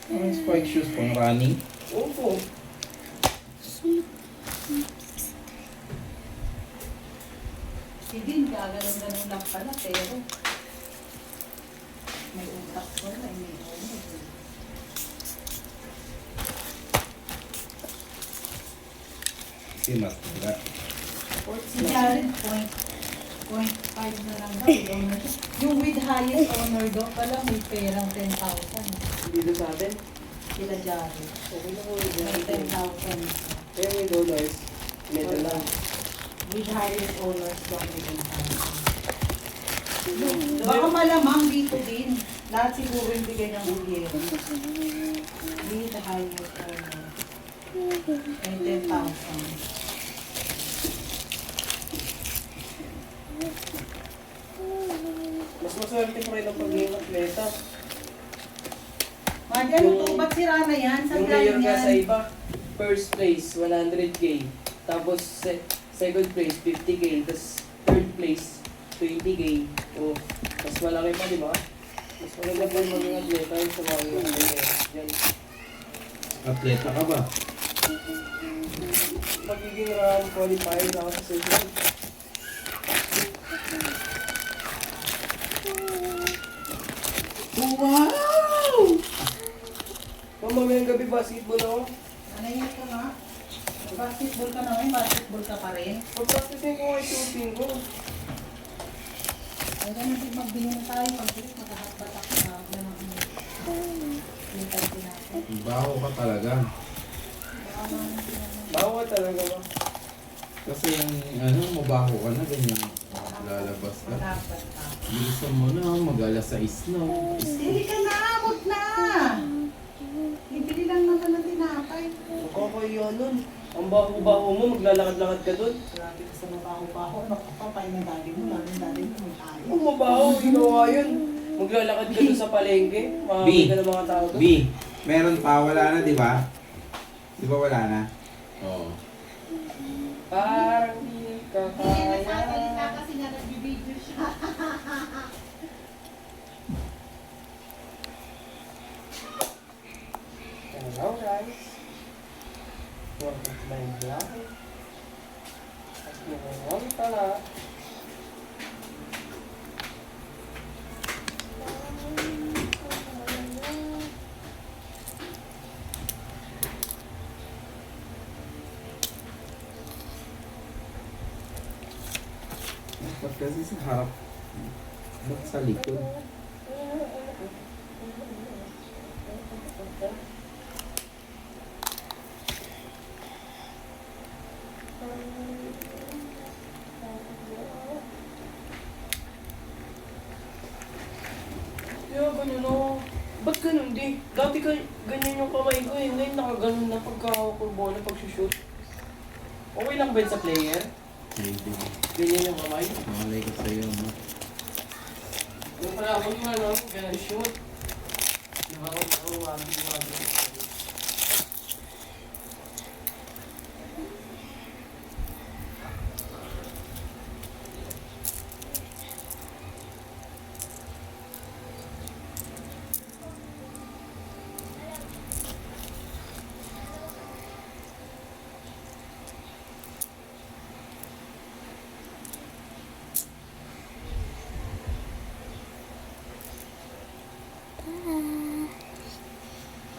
Ang spike shoes pang running. Opo. Si Din, gaganon-ganon lang pala, pero may utak ko na, may utak. Si Matula. Si Jared, 0.5 na lang daw. Yung with highest honor daw pala, may perang 10,000. Dito sa atin. Sila Jared. Okay na po. May 10,000. Kaya may dollars. Medal lang. With highest honors daw may 10,000. Baka malamang dito din. Lahat siguro yung bigay ng gobyerno. With highest honors. May 10,000. Mas maswerte pa rin ang pagiging atleta. Madi, ano to? Ba't sira na yan? Saan Yung mayor galing ka sa yan? iba, first place, 100K. Tapos second place, 50K. Tapos third place, 20K. O, mas malaki pa, di ba? Mas maganda pa yung maging atleta yung sa mga yan. Atleta ka ba? Magiging round qualifier na ako sa susunod. Wow! Mamayang gabi basketball ako. Ano yun ka nga? Basketball ka naman, basketball ka pa rin. Pag-practice ko ay shooting ko. Ay, ganun din magbili na tayo. Pag-ulit, makahatbatak na. Hintay ko natin. Baho ka talaga. Bawa talaga ba? Kasi yung ano, mabaho ka na, ganyan. Lalabas ka. Makahatbat ka. Bilisan mo na, mag-alas 6 na. Hindi ka na, huwag na! Bibili lang naman ng tinapay. Nakakaya nun. Ang baho-baho mo, maglalakad-lakad ka dun. Grabe ka sa mabaho-baho. Ano ka pa, pahinga dali mo, lalo yung dali mo, may tayo. Ang mabaho, ginawa yun. Maglalakad ka dun sa palengke. Makakita ka ng mga tao dun. B, meron pa, wala na, di ba? Di ba wala na? Oo. Parang di ka kaya. kasi nga nagbibideo siya. Hello guys. Welcome to my vlog. At ngayon pala. Ba't kasi sa harap? Ba't sa likod? Yeah, ganyan o. Ba't ganun di? Dati ka, ganyan yung kamay ko eh. Ngayon nakaganon na pagkahawak ko bola pagsushoot. Okay lang ba yun sa player? Maybe. Ganyan yung kamay? Malay ko sa'yo, no? Yung pala ako yung ano, ganun shoot. Diba ako mami